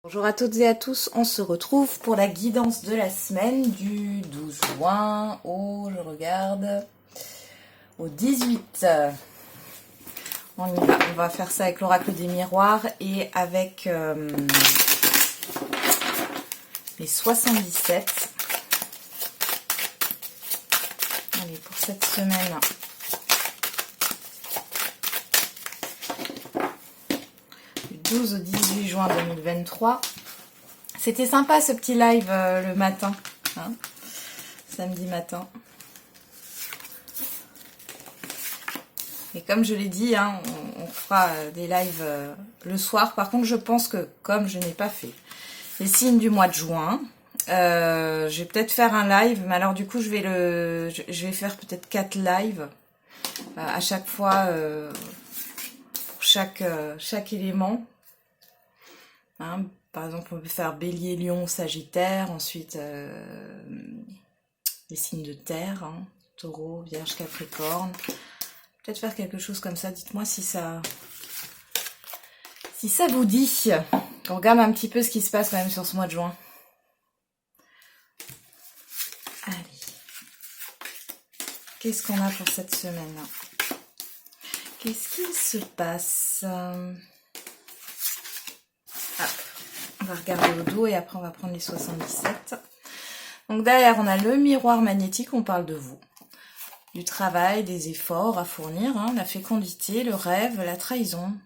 Bonjour à toutes et à tous, on se retrouve pour la guidance de la semaine du 12 juin au, je regarde, au 18. On y va, on va faire ça avec l'oracle des miroirs et avec les 77. Allez, pour cette semaine, du 12 au 18 juin 2023. C'était sympa ce petit live le matin, hein, samedi matin. Et comme je l'ai dit, hein, on fera des lives le soir. Par contre, je pense que comme je n'ai pas fait les signes du mois de juin, je vais peut-être faire un live. Mais alors du coup, je vais faire peut-être 4 lives à chaque fois pour chaque élément. Hein, par exemple, on peut faire Bélier, Lion, Sagittaire. Ensuite, les signes de terre, hein, Taureau, Vierge, Capricorne. Peut-être faire quelque chose comme ça. Dites-moi si ça vous dit. On regarde un petit peu ce qui se passe quand même sur ce mois de juin. Allez. Qu'est-ce qu'on a pour cette semaine? Qu'est-ce qui se passe? On va regarder au dos et après on va prendre les 77. Donc derrière on a le miroir magnétique, on parle de vous. Du travail, des efforts à fournir, hein, la fécondité, le rêve, la trahison.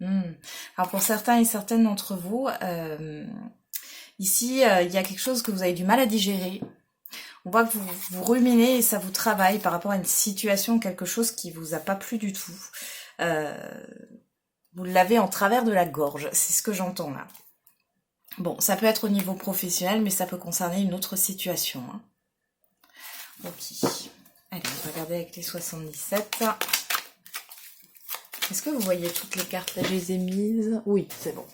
Alors pour certains et certaines d'entre vous, ici il y a quelque chose que vous avez du mal à digérer. On voit que vous ruminez et ça vous travaille par rapport à une situation, quelque chose qui vous a pas plu du tout. Vous l'avez en travers de la gorge, c'est ce que j'entends là. Bon, ça peut être au niveau professionnel, mais ça peut concerner une autre situation. Hein. Ok. Allez, on va regarder avec les 77. Est-ce que vous voyez toutes les cartes? Là, je les ai mises. Oui, c'est bon.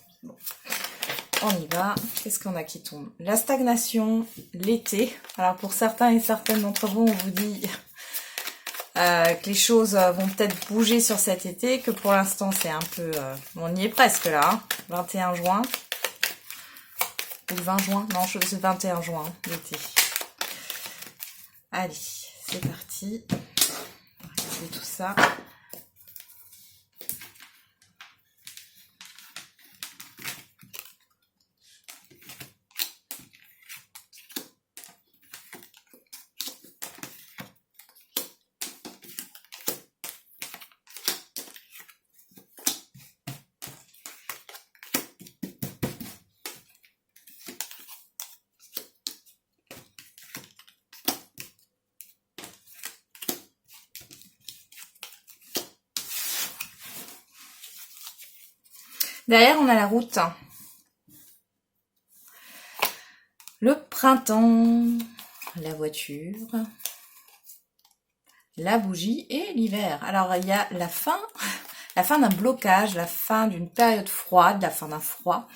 On y va. Qu'est-ce qu'on a qui tombe? La stagnation, l'été. Alors, pour certains et certaines d'entre vous, on vous dit que les choses vont peut-être bouger sur cet été, que pour l'instant, c'est un peu... on y est presque là. Hein, 21 juin. Ou le 20 juin? Non, c'est le 21 juin, hein, l'été. Allez. C'est parti. On va regarder tout ça. Derrière, on a la route. Le printemps, la voiture, la bougie et l'hiver. Alors, il y a la fin d'un blocage, la fin d'une période froide, la fin d'un froid.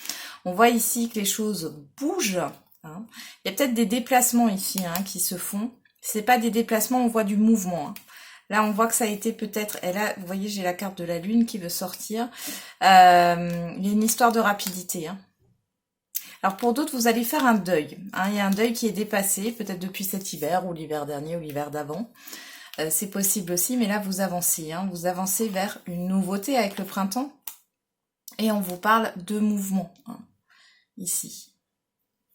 On voit ici que les choses bougent. Hein. Il y a peut-être des déplacements ici hein, qui se font. C'est pas des déplacements, on voit du mouvement. Hein. Là, on voit que ça a été peut-être... Et là, vous voyez, j'ai la carte de la lune qui veut sortir. Il y a une histoire de rapidité. Hein. Alors, pour d'autres, vous allez faire un deuil. Hein. Il y a un deuil qui est dépassé, peut-être depuis cet hiver, ou l'hiver dernier, ou l'hiver d'avant. C'est possible aussi, mais là, vous avancez. Hein. Vous avancez vers une nouveauté avec le printemps. Et on vous parle de mouvement, hein, ici.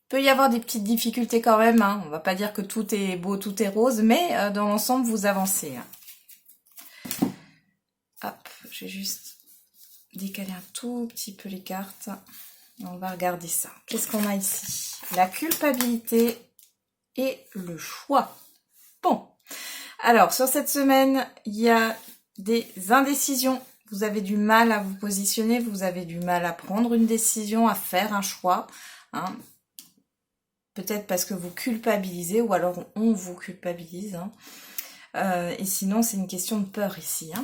Il peut y avoir des petites difficultés quand même. Hein. On va pas dire que tout est beau, tout est rose, mais dans l'ensemble, vous avancez. Hein. Hop, j'ai juste décalé un tout petit peu les cartes. On va regarder ça. Qu'est-ce qu'on a ici? La culpabilité et le choix. Bon. Alors, sur cette semaine, il y a des indécisions. Vous avez du mal à vous positionner. Vous avez du mal à prendre une décision, à faire un choix. Hein. Peut-être parce que vous culpabilisez ou alors on vous culpabilise. Hein. Et sinon, c'est une question de peur ici. Hein.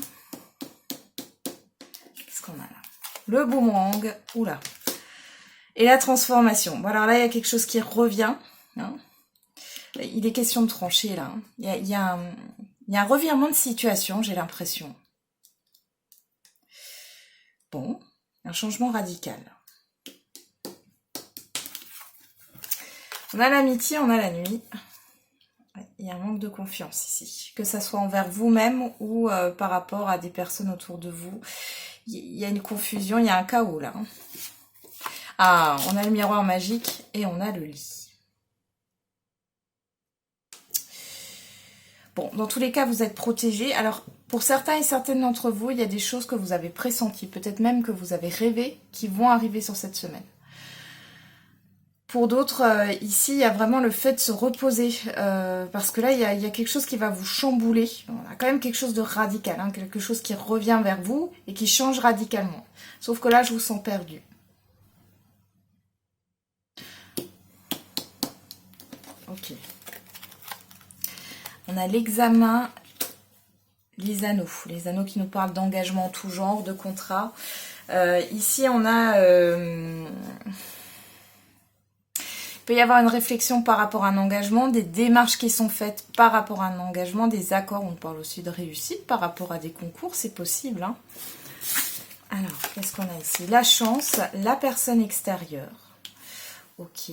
Qu'est-ce qu'on a là? Le boomerang. Oula. Et la transformation. Bon, alors là, il y a quelque chose qui revient. Hein. Il est question de trancher là. Hein. Il y a un revirement de situation, j'ai l'impression. Bon, un changement radical. On a l'amitié, on a la nuit. Il y a un manque de confiance ici. Que ça soit envers vous-même ou par rapport à des personnes autour de vous. Il y a une confusion, il y a un chaos là. Ah, on a le miroir magique et on a le lit. Bon, dans tous les cas, vous êtes protégés. Alors, pour certains et certaines d'entre vous, il y a des choses que vous avez pressenties, peut-être même que vous avez rêvé, qui vont arriver sur cette semaine. Pour d'autres, ici, il y a vraiment le fait de se reposer, parce que là, il y a quelque chose qui va vous chambouler. On a quand même quelque chose de radical, hein, quelque chose qui revient vers vous et qui change radicalement. Sauf que là, je vous sens perdu. Ok. On a l'examen, les anneaux qui nous parlent d'engagement en tout genre, de contrat. Ici, on a... il peut y avoir une réflexion par rapport à un engagement, des démarches qui sont faites par rapport à un engagement, des accords. On parle aussi de réussite par rapport à des concours, c'est possible. Hein. Alors, qu'est-ce qu'on a ici? La chance, la personne extérieure. Ok.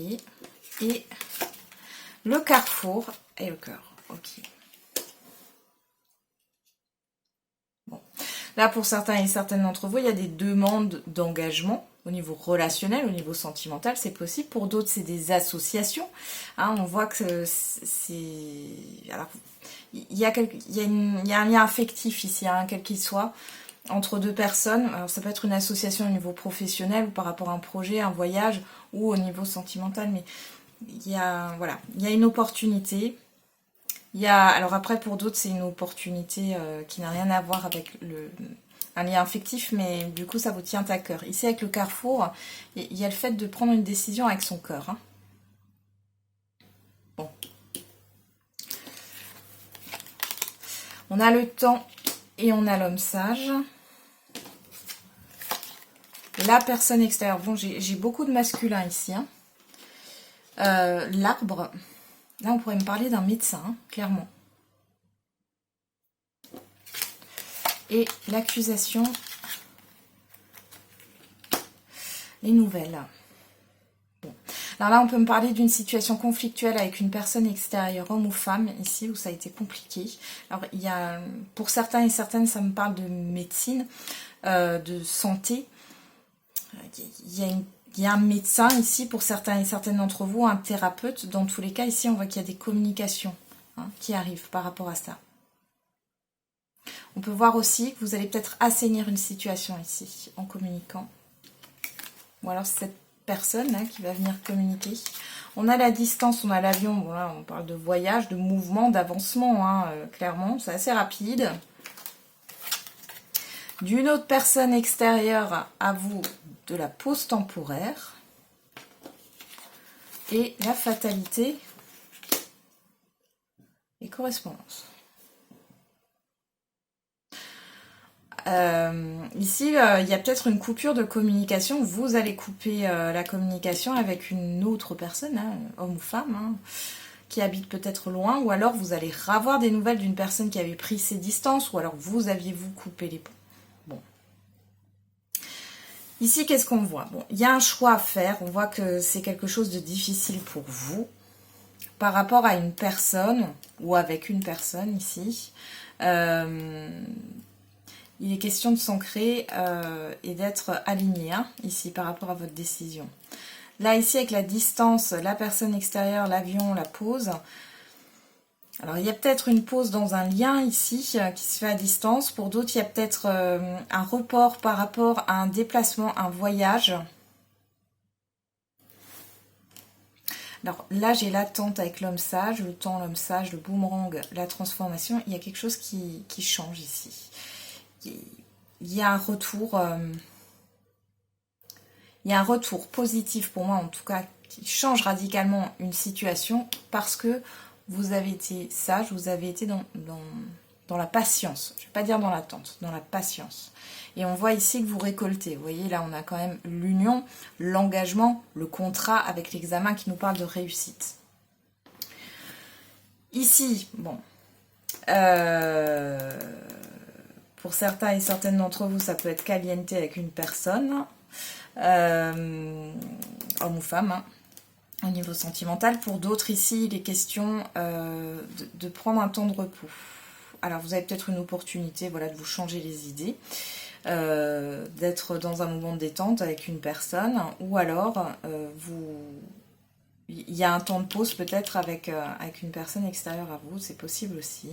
Et le carrefour et le cœur. Ok. Bon. Là, pour certains et certaines d'entre vous, il y a des demandes d'engagement au niveau relationnel, au niveau sentimental, c'est possible. Pour d'autres, c'est des associations. Hein, on voit que c'est... Alors, il y a un lien affectif ici, hein, quel qu'il soit, entre deux personnes. Alors, ça peut être une association au niveau professionnel ou par rapport à un projet, un voyage, ou au niveau sentimental, mais il y a, voilà, il y a une opportunité. Alors après, pour d'autres, c'est une opportunité qui n'a rien à voir avec un lien affectif, mais du coup, ça vous tient à cœur. Ici, avec le carrefour, il y a le fait de prendre une décision avec son cœur. Hein. Bon. On a le temps et on a l'homme sage. La personne extérieure. Bon, j'ai beaucoup de masculin ici. Hein. L'arbre. Là, on pourrait me parler d'un médecin, hein, clairement. Et l'accusation, les nouvelles. Bon. Alors là, on peut me parler d'une situation conflictuelle avec une personne extérieure, homme ou femme, ici, où ça a été compliqué. Alors, il y a, pour certains et certaines, ça me parle de médecine, de santé. Il y a un médecin ici, pour certains et certaines d'entre vous, un thérapeute. Dans tous les cas, ici, on voit qu'il y a des communications hein, qui arrivent par rapport à ça. On peut voir aussi que vous allez peut-être assainir une situation ici, en communiquant. Ou alors c'est cette personne là, qui va venir communiquer. On a la distance, on a l'avion. Bon, là, on parle de voyage, de mouvement, d'avancement, hein, clairement. C'est assez rapide. D'une autre personne extérieure à vous, de la pause temporaire. Et la fatalité et correspondance. Ici, il y a peut-être une coupure de communication. Vous allez couper la communication avec une autre personne, hein, homme ou femme, hein, qui habite peut-être loin, ou alors vous allez avoir des nouvelles d'une personne qui avait pris ses distances, ou alors vous aviez-vous coupé les ponts. Bon. Ici, qu'est-ce qu'on voit? Bon, il y a un choix à faire. On voit que c'est quelque chose de difficile pour vous par rapport à une personne, ou avec une personne ici. Il est question de s'ancrer et d'être aligné hein, ici par rapport à votre décision. Là ici avec la distance, la personne extérieure, l'avion, la pause. Alors il y a peut-être une pause dans un lien ici qui se fait à distance. Pour d'autres il y a peut-être un report par rapport à un déplacement, un voyage. Alors là j'ai l'attente avec l'homme sage, le temps, l'homme sage, le boomerang, la transformation. Il y a quelque chose qui change ici. Il y a un retour positif pour moi en tout cas qui change radicalement une situation parce que vous avez été sage, vous avez été dans la patience, je ne vais pas dire dans l'attente, dans la patience. Et on voit ici que vous récoltez, vous voyez là on a quand même l'union, l'engagement, le contrat avec l'examen qui nous parle de réussite. Ici, bon, pour certains et certaines d'entre vous, ça peut être caliente avec une personne, homme ou femme. Hein. au niveau sentimental. Pour d'autres ici, il est question de prendre un temps de repos. Alors vous avez peut-être une opportunité, voilà, de vous changer les idées, d'être dans un moment de détente avec une personne, ou alors il y a un temps de pause peut-être avec une personne extérieure à vous, c'est possible aussi.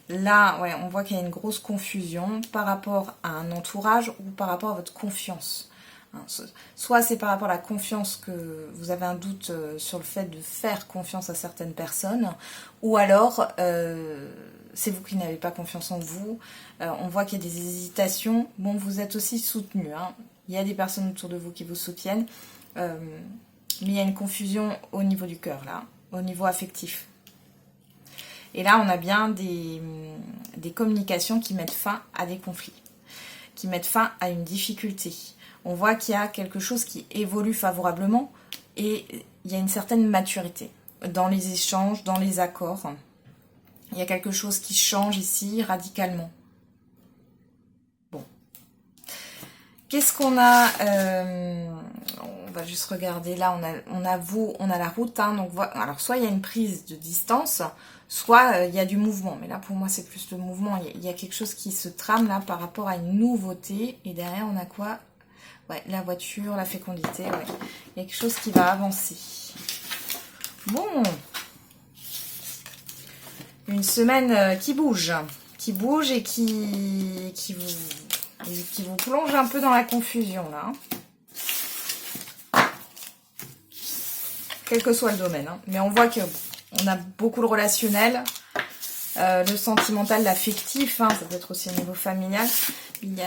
Là, ouais, on voit qu'il y a une grosse confusion par rapport à un entourage ou par rapport à votre confiance. Soit c'est par rapport à la confiance que vous avez un doute sur le fait de faire confiance à certaines personnes, ou alors c'est vous qui n'avez pas confiance en vous. On voit qu'il y a des hésitations. Bon, vous êtes aussi soutenu, hein. Il y a des personnes autour de vous qui vous soutiennent, mais il y a une confusion au niveau du cœur, là, au niveau affectif. Et là, on a bien des communications qui mettent fin à des conflits, qui mettent fin à une difficulté. On voit qu'il y a quelque chose qui évolue favorablement et il y a une certaine maturité dans les échanges, dans les accords. Il y a quelque chose qui change ici radicalement. Bon. Qu'est-ce qu'on a on va juste regarder. Là, on a la route. Hein, donc, alors, soit il y a une prise de distance, soit il y a du mouvement. Mais là, pour moi, c'est plus le mouvement. Il y a quelque chose qui se trame là par rapport à une nouveauté. Et derrière, on a quoi? Ouais, la voiture, la fécondité, ouais. Il y a quelque chose qui va avancer. Bon. Une semaine qui bouge et qui vous plonge un peu dans la confusion, là. Quel que soit le domaine. Hein. Mais on voit qu'on a beaucoup le relationnel, le sentimental, l'affectif, hein, ça peut être aussi au niveau familial. Il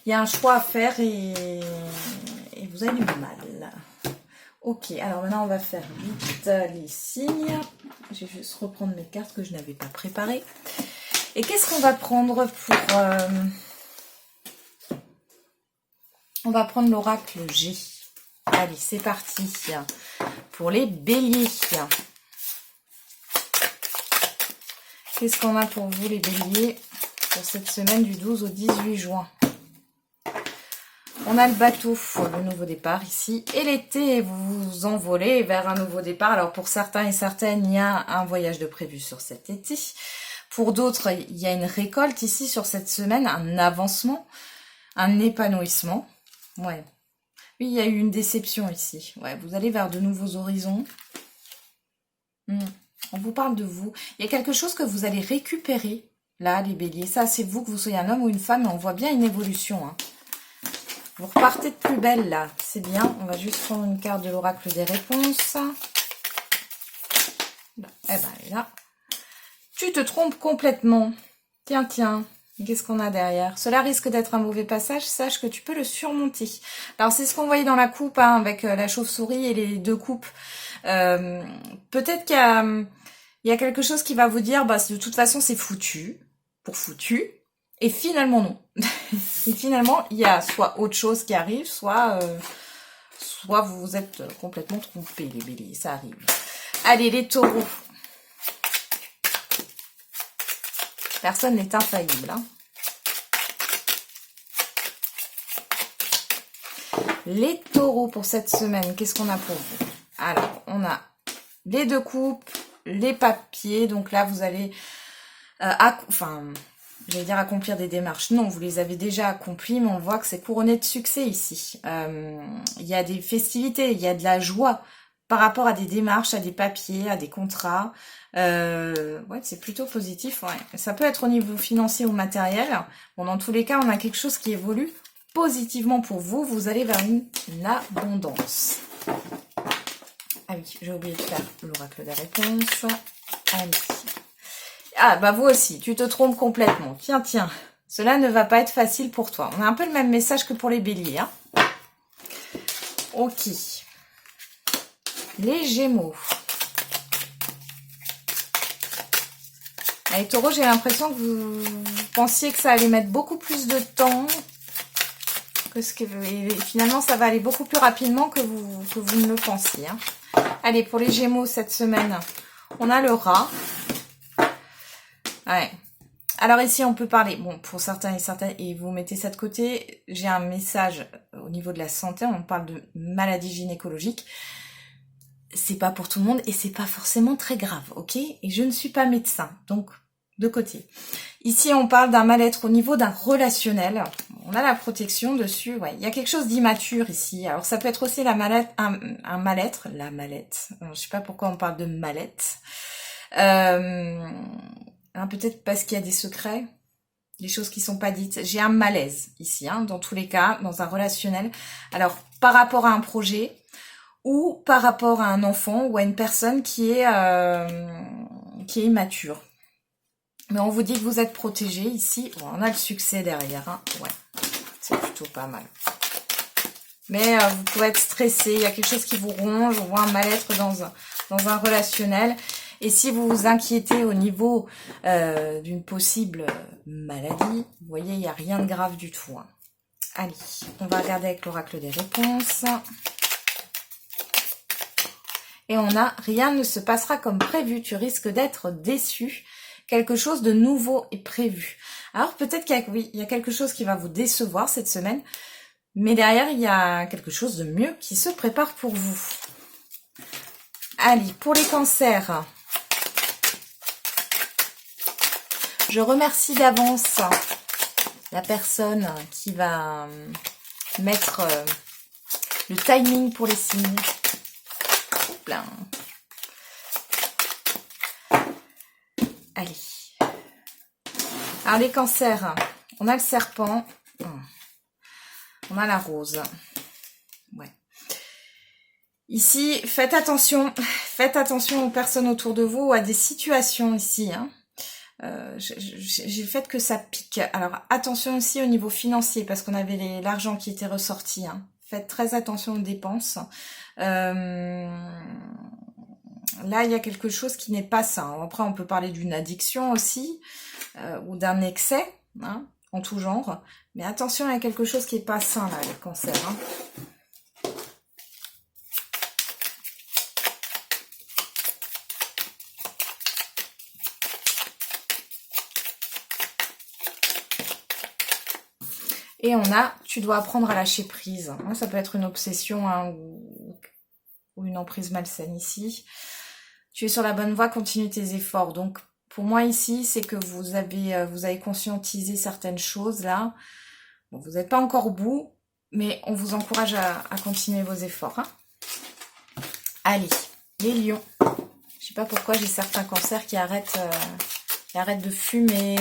y a un choix à faire et vous avez du mal. Ok, alors maintenant on va faire vite les signes. Je vais juste reprendre mes cartes que je n'avais pas préparées. Et qu'est-ce qu'on va prendre pour... On va prendre l'oracle G. Allez, c'est parti. Pour les béliers. Qu'est-ce qu'on a pour vous les béliers pour cette semaine du 12 au 18 juin? On a le bateau, le nouveau départ ici. Et l'été, vous vous envolez vers un nouveau départ. Alors pour certains et certaines, il y a un voyage de prévu sur cet été. Pour d'autres, il y a une récolte ici sur cette semaine, un avancement, un épanouissement. Ouais. Oui, il y a eu une déception ici. Ouais, vous allez vers de nouveaux horizons. On vous parle de vous. Il y a quelque chose que vous allez récupérer, là, les béliers. Ça, c'est vous, que vous soyez un homme ou une femme, mais on voit bien une évolution, hein. Vous repartez de plus belle, là. C'est bien. On va juste prendre une carte de l'oracle des réponses. Eh ben, elle est là. Tu te trompes complètement. Tiens, tiens. Qu'est-ce qu'on a derrière? Cela risque d'être un mauvais passage. Sache que tu peux le surmonter. Alors, c'est ce qu'on voyait dans la coupe, hein, avec la chauve-souris et les deux coupes. Peut-être qu'il y a quelque chose qui va vous dire, bah, de toute façon, c'est foutu. Pour foutu. Et finalement, non. Et finalement, il y a soit autre chose qui arrive, soit vous vous êtes complètement trompés, les béliers. Ça arrive. Allez, les taureaux. Personne n'est infaillible. Hein. Les taureaux pour cette semaine, qu'est-ce qu'on a pour vous? Alors, on a les deux coupes, les papiers. Donc là, vous allez... j'allais dire accomplir des démarches. Non, vous les avez déjà accomplies, mais on voit que c'est couronné de succès ici. Il y a des festivités, il y a de la joie par rapport à des démarches, à des papiers, à des contrats. Ouais, c'est plutôt positif. Ouais. Ça peut être au niveau financier ou matériel. Bon, dans tous les cas, on a quelque chose qui évolue positivement pour vous. Vous allez vers une abondance. Ah oui, j'ai oublié de faire l'oracle des réponses. Allez. Ah, bah vous aussi, tu te trompes complètement. Tiens, tiens, cela ne va pas être facile pour toi. On a un peu le même message que pour les béliers. Hein. Ok. Les gémeaux. Les taureaux, j'ai l'impression que vous pensiez que ça allait mettre beaucoup plus de temps. Et finalement, ça va aller beaucoup plus rapidement que vous ne le pensiez. Hein. Allez, pour les gémeaux, cette semaine, on a le rat. Ouais. Alors ici, on peut parler, bon, pour certains et certaines, et vous mettez ça de côté, j'ai un message au niveau de la santé, on parle de maladie gynécologique. C'est pas pour tout le monde et c'est pas forcément très grave, ok? Et je ne suis pas médecin, donc de côté. Ici, on parle d'un mal-être au niveau d'un relationnel. On a la protection dessus, ouais. Il y a quelque chose d'immature ici. Alors, ça peut être aussi la mallette, un mal-être, la mallette. Je sais pas pourquoi on parle de mallette. Peut-être parce qu'il y a des secrets, des choses qui sont pas dites. J'ai un malaise ici, hein, dans tous les cas, dans un relationnel. Alors, par rapport à un projet ou par rapport à un enfant ou à une personne qui est immature. Mais on vous dit que vous êtes protégé ici. Bon, on a le succès derrière, hein. Ouais, c'est plutôt pas mal. Mais vous pouvez être stressé, il y a quelque chose qui vous ronge, on voit un mal-être dans un relationnel. Et si vous vous inquiétez au niveau d'une possible maladie, vous voyez, il n'y a rien de grave du tout, hein. Allez, on va regarder avec l'oracle des réponses. Et on a « Rien ne se passera comme prévu, tu risques d'être déçu. Quelque chose de nouveau est prévu. » Alors peut-être qu'il y a quelque chose qui va vous décevoir cette semaine, mais derrière, il y a quelque chose de mieux qui se prépare pour vous. Allez, pour les cancers, je remercie d'avance la personne qui va mettre le timing pour les signes. Plein. Allez. Alors les cancers, on a le serpent, on a la rose. Ouais. Ici, faites attention aux personnes autour de vous, à des situations ici. Hein. J'ai le fait que ça pique. Alors attention aussi au niveau financier, parce qu'on avait l'argent qui était ressorti. Hein. Faites très attention aux dépenses. Là, il y a quelque chose qui n'est pas sain. Après, on peut parler d'une addiction aussi, ou d'un excès, hein, en tout genre. Mais attention, il y a quelque chose qui n'est pas sain, là, les cancers. Hein. Et on a, tu dois apprendre à lâcher prise. Ça peut être une obsession, hein, ou une emprise malsaine ici. Tu es sur la bonne voie, continue tes efforts. Donc, pour moi ici, c'est que vous avez conscientisé certaines choses là. Bon, vous n'êtes pas encore au bout, mais on vous encourage à continuer vos efforts. Hein. Allez, les lions. Je sais pas pourquoi j'ai certains cancers qui arrêtent de fumer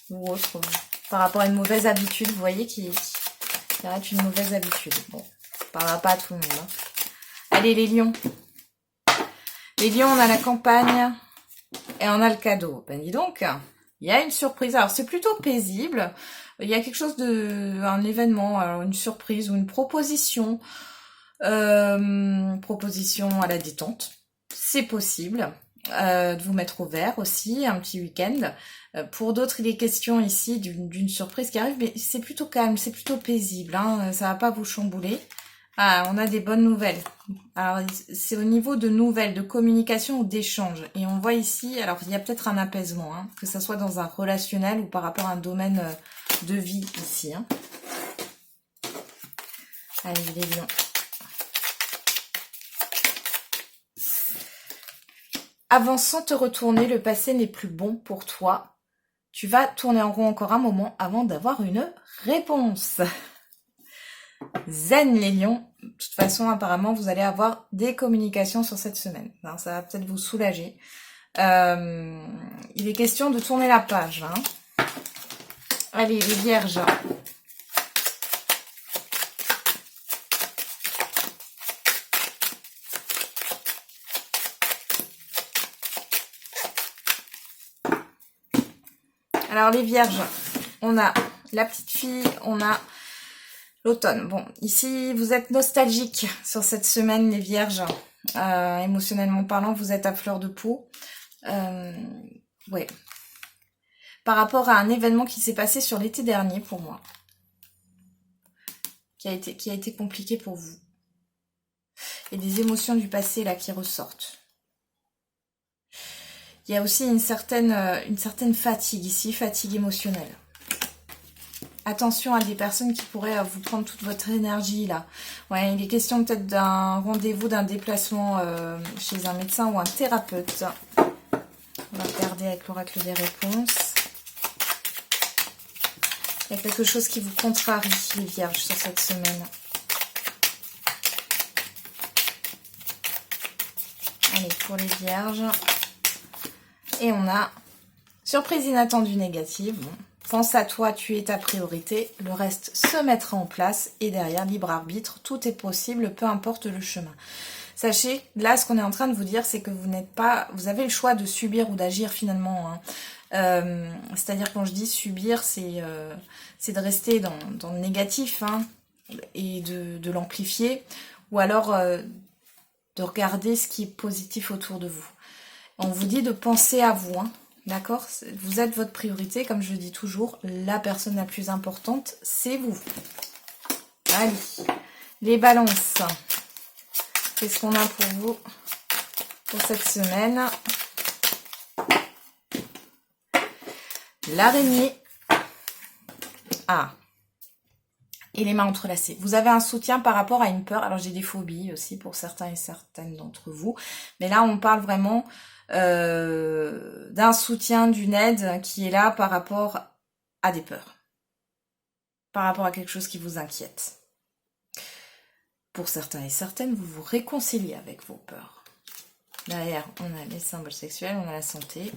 ou autre. Par rapport à une mauvaise habitude, vous voyez, qui arrête une mauvaise habitude. Bon, ça ne parlera pas à tout le monde. Hein. Allez, les lions. Les lions, on a la campagne et on a le cadeau. Ben dis donc, il y a une surprise. Alors, c'est plutôt paisible. Il y a quelque chose un événement, une surprise ou une proposition. Proposition à la détente. C'est possible. De vous mettre au vert aussi, un petit week-end. Pour d'autres, il est question ici d'une surprise qui arrive, mais c'est plutôt calme, c'est plutôt paisible, hein, ça va pas vous chambouler. Ah, on a des bonnes nouvelles. Alors, c'est au niveau de nouvelles, de communication ou d'échange. Et on voit ici, alors il y a peut-être un apaisement, hein, que ça soit dans un relationnel ou par rapport à un domaine de vie ici. Hein. Allez, les lions. Avant sans te retourner, le passé n'est plus bon pour toi. Tu vas tourner en rond encore un moment avant d'avoir une réponse. Zen les lions. De toute façon, apparemment, vous allez avoir des communications sur cette semaine. Alors, ça va peut-être vous soulager. Il est question de tourner la page. Hein. Allez, les vierges. Alors les vierges, on a la petite fille, on a l'automne. Bon, ici vous êtes nostalgique sur cette semaine les vierges. Émotionnellement parlant, vous êtes à fleur de peau. Ouais. Par rapport à un événement qui s'est passé sur l'été dernier pour moi. Qui a été compliqué pour vous. Et des émotions du passé là qui ressortent. Il y a aussi une certaine fatigue ici, fatigue émotionnelle. Attention à des personnes qui pourraient vous prendre toute votre énergie là. Ouais, il est question peut-être d'un rendez-vous, d'un déplacement chez un médecin ou un thérapeute. On va regarder avec l'oracle des réponses. Il y a quelque chose qui vous contrarie, les vierges, sur cette semaine. Allez, pour les vierges. Et on a surprise inattendue négative. Bon. Pense à toi, tu es ta priorité. Le reste se mettra en place. Et derrière, libre arbitre, tout est possible, peu importe le chemin. Sachez, là, ce qu'on est en train de vous dire, c'est que vous n'êtes pas... Vous avez le choix de subir ou d'agir finalement. Hein. C'est-à-dire, quand je dis subir, c'est de rester dans le négatif hein, et de l'amplifier. Ou alors de regarder ce qui est positif autour de vous. On vous dit de penser à vous, hein. D'accord? Vous êtes votre priorité, comme je le dis toujours, la personne la plus importante, c'est vous. Allez, les balances. Qu'est-ce qu'on a pour vous pour cette semaine? L'araignée. Ah. Et les mains entrelacées. Vous avez un soutien par rapport à une peur. Alors, j'ai des phobies aussi pour certains et certaines d'entre vous. Mais là, on parle vraiment... d'un soutien, d'une aide qui est là par rapport à des peurs, par rapport à quelque chose qui vous inquiète. Pour certains et certaines, vous vous réconciliez avec vos peurs. Derrière, on a les symboles sexuels, on a la santé.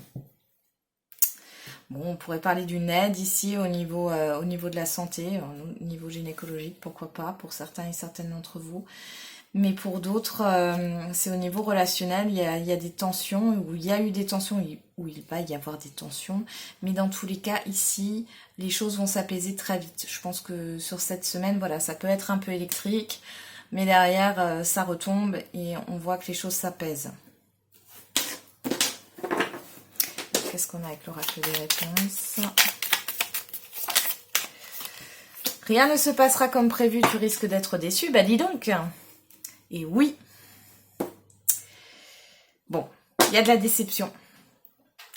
Bon, on pourrait parler d'une aide ici au niveau de la santé, au niveau gynécologique, pourquoi pas, pour certains et certaines d'entre vous. Mais pour d'autres, c'est au niveau relationnel, il y a des tensions, ou il y a eu des tensions, ou il va y avoir des tensions. Mais dans tous les cas, ici, les choses vont s'apaiser très vite. Je pense que sur cette semaine, voilà, ça peut être un peu électrique, mais derrière, ça retombe et on voit que les choses s'apaisent. Qu'est-ce qu'on a avec l'oracle des réponses? Rien ne se passera comme prévu, tu risques d'être déçu. Bah dis donc. Et oui. Bon, il y a de la déception.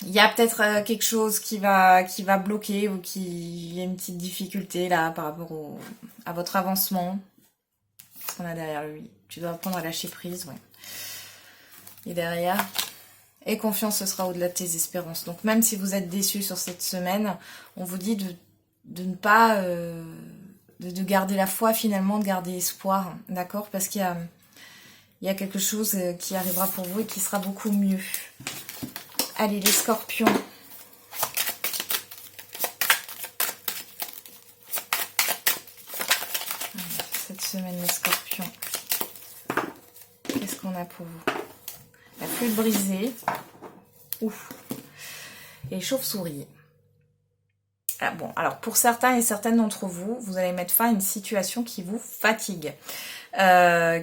Il y a peut-être quelque chose qui va bloquer ou il y a une petite difficulté là par rapport à votre avancement. Qu'est-ce qu'on a derrière lui? Tu dois apprendre à lâcher prise, ouais. Et derrière, et confiance, ce sera au-delà de tes espérances. Donc même si vous êtes déçu sur cette semaine, on vous dit de ne pas... de garder la foi finalement, de garder espoir, d'accord? Parce qu'il y a quelque chose qui arrivera pour vous et qui sera beaucoup mieux. Allez, les scorpions. Cette semaine, les scorpions. Qu'est-ce qu'on a pour vous? La flûte brisée. Ouf. Et les chauves-souris. Ah bon, alors pour certains et certaines d'entre vous, vous allez mettre fin à une situation qui vous fatigue,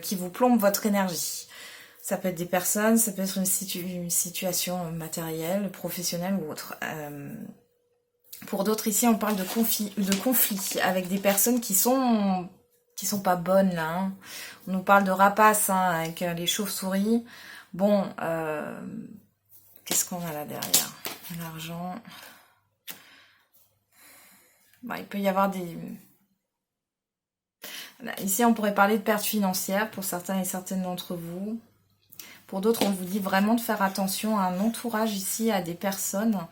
qui vous plombe votre énergie. Ça peut être des personnes, ça peut être une situation matérielle, professionnelle ou autre. Pour d'autres ici, on parle de conflit avec des personnes qui sont pas bonnes là. Hein. On nous parle de rapaces hein, avec les chauves-souris. Bon, qu'est-ce qu'on a là derrière? L'argent. Bon, il peut y avoir des... Ici, on pourrait parler de pertes financières pour certains et certaines d'entre vous. Pour d'autres, on vous dit vraiment de faire attention à un entourage ici, à des personnes,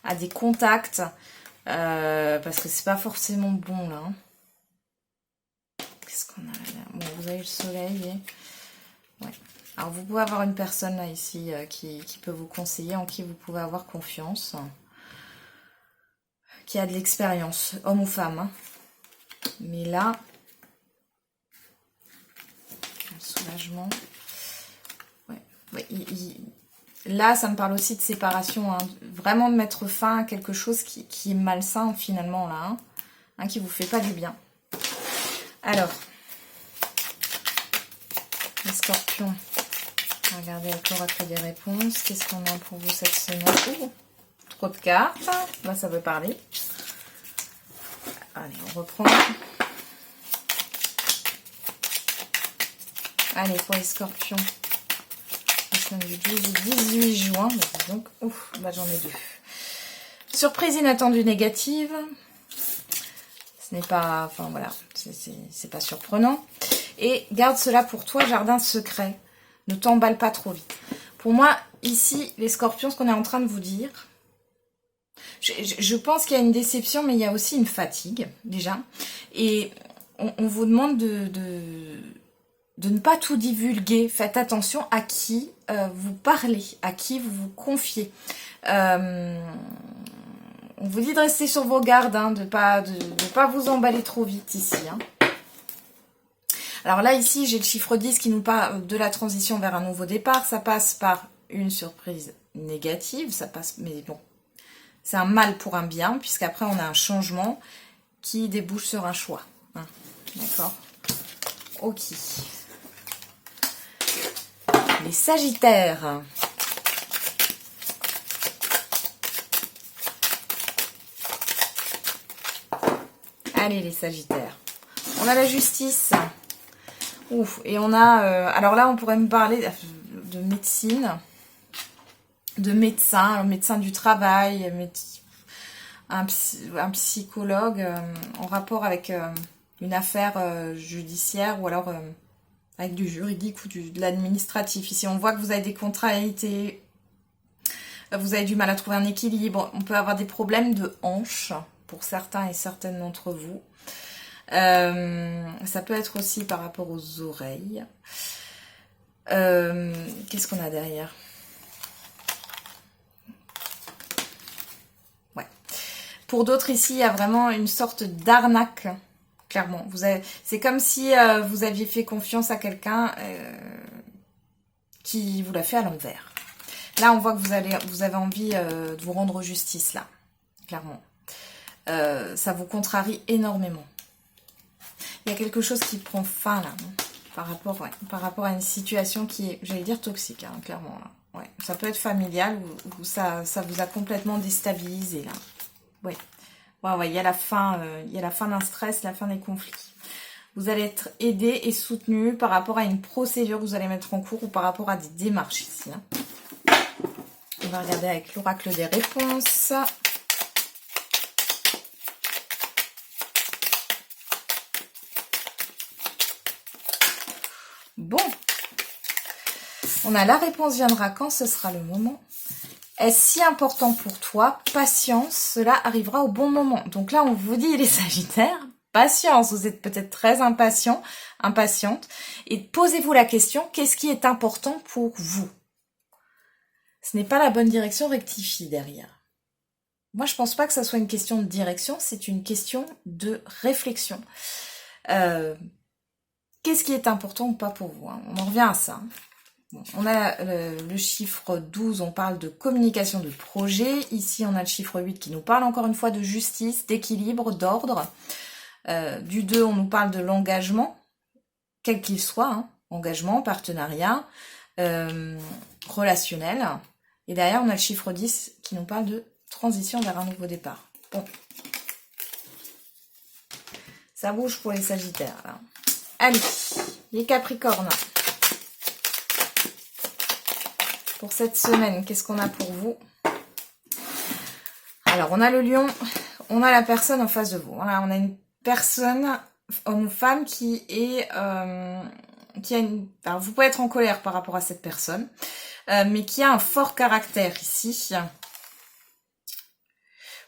à des contacts, parce que c'est pas forcément bon là. Qu'est-ce qu'on a là? Bon, vous avez le soleil et... Ouais. Alors, vous pouvez avoir une personne là ici qui peut vous conseiller, en qui vous pouvez avoir confiance. Qui a de l'expérience, homme ou femme. Hein. Mais là, un soulagement. Ouais. Ouais, là, ça me parle aussi de séparation. Hein. Vraiment de mettre fin à quelque chose qui est malsain finalement là. Hein. Hein, qui vous fait pas du bien. Alors, les scorpions. Regardez avec l'oracle des réponses. Qu'est-ce qu'on a pour vous cette semaine? Oh, trop de cartes. Là, ça veut parler. Allez, on reprend. Allez, pour les scorpions. semaine du 12 au 18 juin. Donc, ouf, bah j'en ai deux. Surprise inattendue négative. Ce n'est pas... Enfin, voilà, c'est pas surprenant. Et garde cela pour toi, jardin secret. Ne t'emballe pas trop vite. Pour moi, ici, les scorpions, ce qu'on est en train de vous dire... Je pense qu'il y a une déception, mais il y a aussi une fatigue, déjà. Et on vous demande de ne pas tout divulguer. Faites attention à qui vous parlez, à qui vous vous confiez. On vous dit de rester sur vos gardes, hein, de pas vous emballer trop vite ici. Hein. Alors là, ici, j'ai le chiffre 10 qui nous parle de la transition vers un nouveau départ. Ça passe par une surprise négative. Ça passe, mais bon, c'est un mal pour un bien, puisqu'après, on a un changement qui débouche sur un choix. Hein. D'accord? Ok. Les Sagittaires. Allez, les Sagittaires. On a la justice. Ouf. Et on a... alors là, on pourrait me parler de médecine, de médecin, un médecin du travail, un psychologue en rapport avec une affaire judiciaire ou alors avec du juridique ou de l'administratif. Ici, on voit que vous avez des contrariétés, vous avez du mal à trouver un équilibre. On peut avoir des problèmes de hanches pour certains et certaines d'entre vous. Ça peut être aussi par rapport aux oreilles. Qu'est-ce qu'on a derrière? Ouais. Pour d'autres ici, il y a vraiment une sorte d'arnaque. Clairement, c'est comme si vous aviez fait confiance à quelqu'un qui vous l'a fait à l'envers. Là, on voit que vous avez envie de vous rendre justice, là. Clairement. Ça vous contrarie énormément. Il y a quelque chose qui prend fin, là. Par rapport à une situation qui est, j'allais dire, toxique, hein, clairement. Là. Ouais. Ça peut être familial ou ça vous a complètement déstabilisé, là. Oui. Ouais, il y a la fin d'un stress, la fin des conflits. Vous allez être aidé et soutenu par rapport à une procédure que vous allez mettre en cours ou par rapport à des démarches ici. Hein. On va regarder avec l'oracle des réponses. Bon. On a la réponse viendra quand ce sera le moment. Est-ce si important pour toi? Patience, cela arrivera au bon moment. Donc là, on vous dit, les Sagittaires, patience. Vous êtes peut-être très impatiente. Et posez-vous la question, qu'est-ce qui est important pour vous? Ce n'est pas la bonne direction, rectifie derrière. Moi, je pense pas que ça soit une question de direction, c'est une question de réflexion. Qu'est-ce qui est important ou pas pour vous, hein? On en revient à ça. Hein. Bon, on a le chiffre 12, on parle de communication de projet. Ici, on a le chiffre 8 qui nous parle encore une fois de justice, d'équilibre, d'ordre. Du 2, on nous parle de l'engagement, quel qu'il soit. Hein. Engagement, partenariat, relationnel. Et derrière, on a le chiffre 10 qui nous parle de transition vers un nouveau départ. Bon. Ça bouge pour les Sagittaires. Là. Allez, les Capricornes. Pour cette semaine, qu'est-ce qu'on a pour vous? Alors, on a le lion, on a la personne en face de vous. Voilà, on a une personne, homme ou femme, qui est... qui a une... Alors, vous pouvez être en colère par rapport à cette personne, mais qui a un fort caractère ici.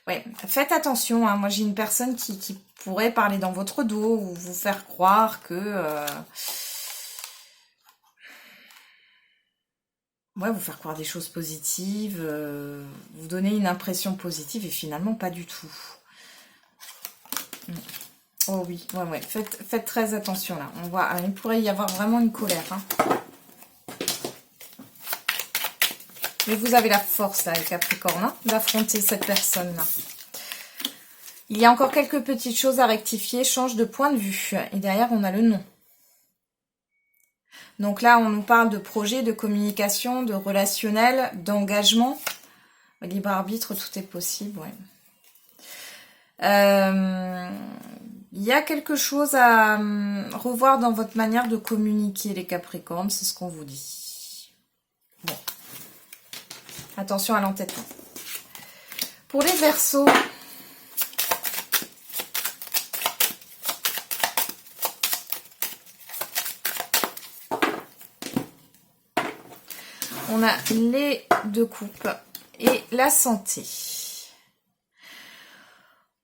Ouais, faites attention. Hein. Moi, j'ai une personne qui pourrait parler dans votre dos ou vous faire croire que... Ouais, vous faire croire des choses positives, vous donner une impression positive et finalement pas du tout. Oh oui, ouais, faites très attention là. On voit, il pourrait y avoir vraiment une colère. Hein. Mais vous avez la force là, les Capricornes, hein, d'affronter cette personne-là. Il y a encore quelques petites choses à rectifier, change de point de vue. Et derrière, on a le non. Donc là, on nous parle de projet, de communication, de relationnel, d'engagement. Libre arbitre, tout est possible, ouais. Il y a quelque chose à revoir dans votre manière de communiquer, les Capricornes, c'est ce qu'on vous dit. Bon. Attention à l'entêtement. Pour les Verseaux, on a les 2 coupes et la santé.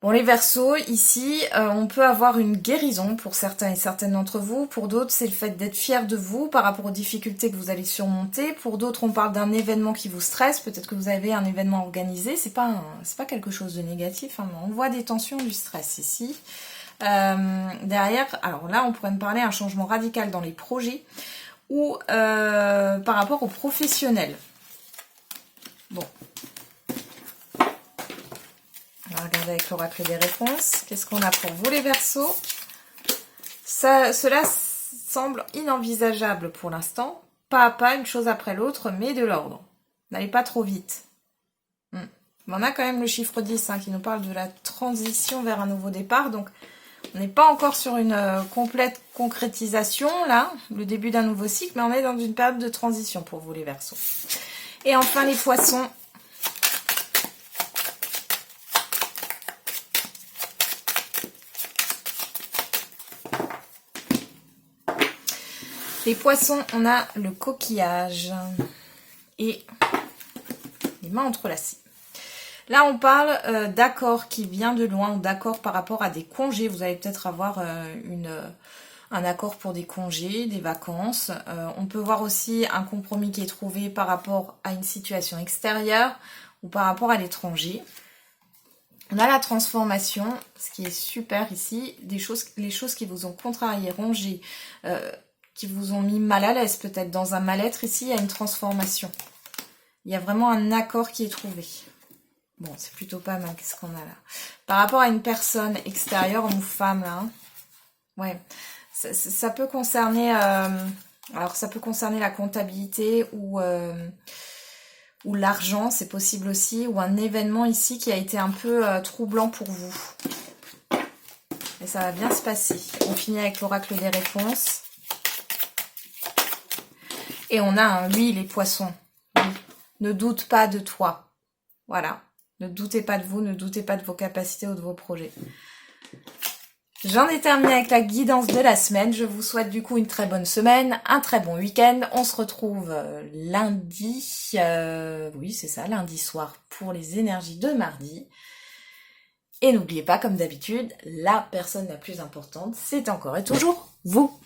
Bon, les Verseaux, ici, on peut avoir une guérison pour certains et certaines d'entre vous. Pour d'autres, c'est le fait d'être fier de vous par rapport aux difficultés que vous allez surmonter. Pour d'autres, on parle d'un événement qui vous stresse. Peut-être que vous avez un événement organisé. C'est pas quelque chose de négatif, hein, mais on voit des tensions, du stress ici. Derrière, alors là, on pourrait me parler d'un changement radical dans les projets ou par rapport aux professionnels. Bon. On va regarder avec l'oracle des réponses. Qu'est-ce qu'on a pour vous les Verseaux? Cela semble inenvisageable pour l'instant. Pas à pas, une chose après l'autre, mais de l'ordre. N'allez pas trop vite. Mais on a quand même le chiffre 10 hein, qui nous parle de la transition vers un nouveau départ. Donc, on n'est pas encore sur une complète concrétisation, là, le début d'un nouveau cycle, mais on est dans une période de transition pour vous les Verseaux. Et enfin, les Poissons. Les Poissons, on a le coquillage et les mains entrelacées. Là, on parle d'accord qui vient de loin, ou d'accord par rapport à des congés. Vous allez peut-être avoir un accord pour des congés, des vacances. On peut voir aussi un compromis qui est trouvé par rapport à une situation extérieure ou par rapport à l'étranger. On a la transformation, ce qui est super ici, les choses qui vous ont contrarié, rongé, qui vous ont mis mal à l'aise peut-être. Dans un mal-être, ici, il y a une transformation. Il y a vraiment un accord qui est trouvé. Bon, c'est plutôt pas mal. Qu'est-ce qu'on a là? Par rapport à une personne extérieure, homme ou femme, là. Hein, ouais. Ça peut concerner... alors, ça peut concerner la comptabilité ou l'argent, c'est possible aussi. Ou un événement ici qui a été un peu troublant pour vous. Et ça va bien se passer. On finit avec l'oracle des réponses. Et on a un oui, les Poissons. Oui. Ne doute pas de toi. Voilà. Ne doutez pas de vous, ne doutez pas de vos capacités ou de vos projets. J'en ai terminé avec la guidance de la semaine. Je vous souhaite du coup une très bonne semaine, un très bon week-end. On se retrouve lundi, oui c'est ça, lundi soir pour les énergies de mardi. Et n'oubliez pas, comme d'habitude, la personne la plus importante, c'est encore et toujours vous.